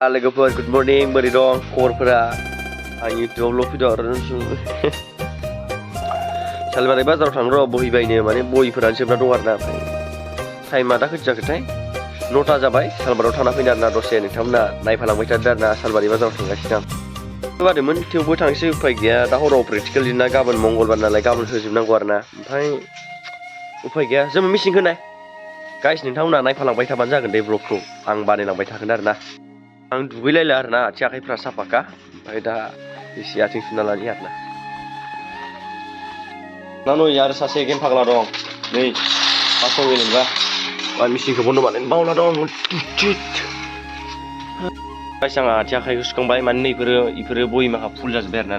Logoफोर good morning बोरै दं खबरफोरा आं इउटिउबावल' फैदों आरो सालबारि बाजाराव थांनो र' बहि बायनो माने बहिफोरानो जोबना दं आरोना ओमफ्राय टाइमा दा खैथा जाखोथाय 9टा जाबाय सालबारियाव थांना फैनो आरोना दसे नोंथांमोना नायफालांबाय थादो आरोना सालबारि बाजाराव थांगासिनो आं बादोंमोन थेवबो थांसै उफाय गैया दा हराव प्रेक्टिकेल लिरना गाबोन मंगलबार नालाय गाबोन होजोबनांगौ आरोना ओमफ्राय उफाय गैया जों मिसिंखौ नाय गाइस नोंथांमोना नायफालांबाय थाबानो जागोन दे ब्लगखौ आं बानायलांबाय थागोन आरोना आं दुगैलायला आरोना आथिं आखाइफ्रा साफाखा ओमफ्राय दा एसे आथिं सुना लानि आरोना नै आरो सासे गेम फाग्ला दं नै मा सङो जेनेबा मा मिसिंखौ बन्द' बानायनो बावला दं गाइस आंहा आथिं आखाइखौ सुखांबाय माने इफोरो बहिमाखा फुल जाजोब्बाय आरोना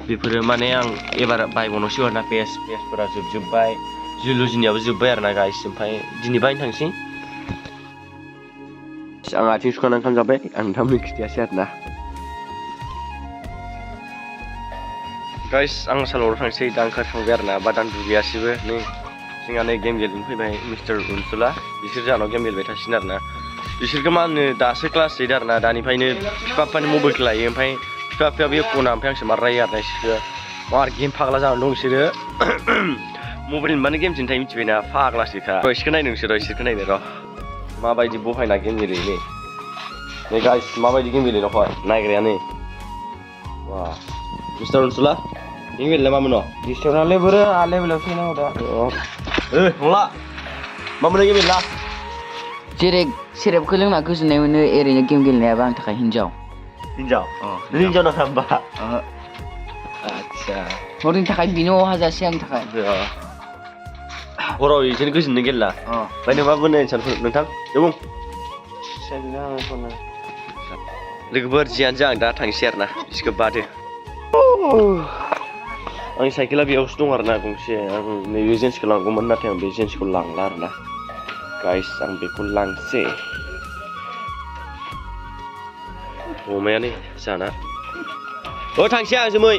बेफोरो माने आं एबार बायबावनोसै आरोना पेजफोरा जोबजोब्बाय जुल'जिनियाबो जोब्बाय आरोना गाइस ओमफ्राय दिनै बायनो थांसै आं आथिं सुखांनानै ओंखाम जाबाय आं नोंथांमोननो खिथायासै आरोना गाइस आं सालबारियाव थांसै दा ओंखारखांबाय आरोना बा दा दुगैयासैबो नै जोंहा नै गेम गेलेनो फैबाय मिस्टार अनसुला बिसोर जोंहानाव गेम गेलेबाय थासिगोन आरोना बिसोरखौ मा होनो दासो क्लास 8 आरोना दानिफ्रायनो बिफा बिफानि मबाइलखौ लायो ओमफ्राय बिफा बिफाया बे फना ओमफ्राय आंसो मारायो आरोना बिसोरखौ मार गेम फाग्ला जानानै दं बिसोरो मबाइल मोनबानो गेम जोनो थायो मिथिबायना फाग्लासोखा इसोरखौ नायनो इसोरखौ नायनो र' माबायदि बहायना गेम गेलेयो नै गाइस माबायदि गेम गेलेयो नखर नायग्राया नै वा मिस्टार अनसुला गेम गेलेना मा मोनो डिस्टार्बनालै बोरो लेभेलाव फैनांगौ दा नंला मा मोनो गेम गेलेना जेरै सेरेबखौ लोंना गोजोननाय मोनो ओरैनो गेम गेलेनायाबो आंनि थाखाय हिनजाव नों हिनजाव नामा होमबा आदसा हरनि थाखाय बिनो हाजासे आंनि थाखाय हराव बिदिनो गोजोननो गेलेला ओमफ्राय नों मा बुंनो सानखो नोंथां बुं लोगोफोर जियानो जा आं दा थांसै आरोना बिसोरखौ बादो आंनि साइकेला बेयावसो दं आरोना गंसे आं नैबे जिन्सखौ लांगौमोन नाथाय आं बे जिन्सखौ लांला आरोना गाइस आं बेखौ लांसै अमाया नै जाना थांसै आं जोमै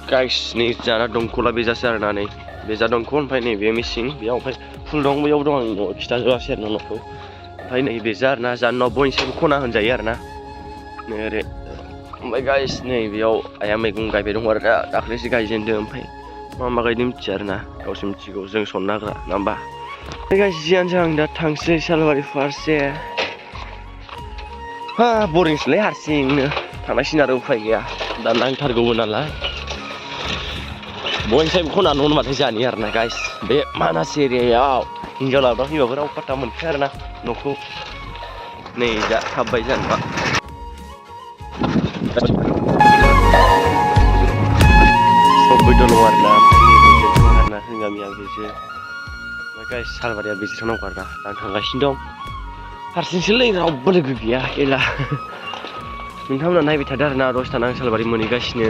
गाइस नै जाना दंखला बेजासो आरोना नै बेजा दंखल ओमफ्राय नैबे मेसिं बेयाव ओमफ्राय फुल दं बैयाव दं आं न'आव खिथाजोबासै आरोना न'खौ ओमफ्राय नै बेजा आरोना जानो न'आव बयनिसायबो खना होनजायो आरोना नै ओरै ओमफ्राय गाइस नै बेयाव आइया मैगं गायबाय दं आरोना दाख्लैसो गायजेनदों ओमफ्राय मा गायदों मिथिया आरोना गावसो मिथिगौ जों सननो हाग्रा नङा होमबा गाइस जियानो जा आं दा थांसै सालबारि फारसे बरिंसोलै हारसिंनो थांनांसिगोन आरो उफाय गैया दा नांथारगौबो नालाय बयनिसायबो खना न' होनबाथाय जानि आरोना गाइस बे मानास एरियायाव हिनजाव लाबोना फैबाबो राव फात्ता मोनखाया आरोना न'खौ नै दा हाबबाय जानोबा सबबो दङ आरोना जों गामिया बेसो ओमफ्राय गाइस सालबारिया बेजों थांनांगौ आरोना आं थांगासिनो दं हारसिंसोलै रावबो लोगो गैया एला नोंथांमोना नायबाय थादो आरोना दसे थाना आं सालबारि मोनहैगासिनो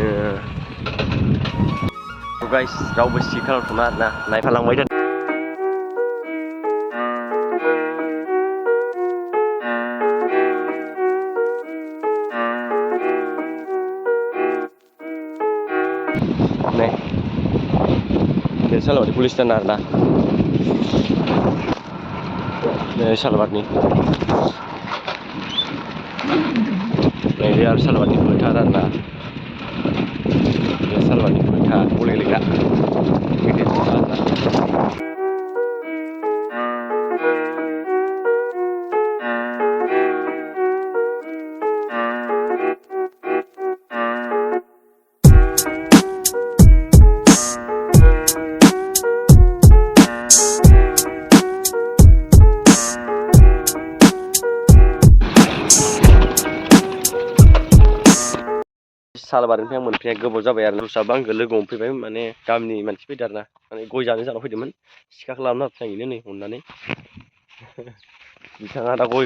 गाइस रावबो सिक खालामथ'ना आरोना नायफालांबाय थादो नै बे सालबारि पुलिस स्टेसन आरोना नै सालबारिनि नै बे आरो सालबारिनि फोथार आरोना बे सालबारिनि फोथार बल गेलेग्रा गिदिर आरोना सालबारिनिफ्राय आं मोनफैनाया गोबाव जाबाय आरो दस्राबो आंखौ लोगो हमफैबाय माने गामिनि मानसि फैदों आरोना माने गय जानो जाना फैदोंमोन सिखाखौ लाबोना होफैनायनो नै अननानै बिथाङा दा गय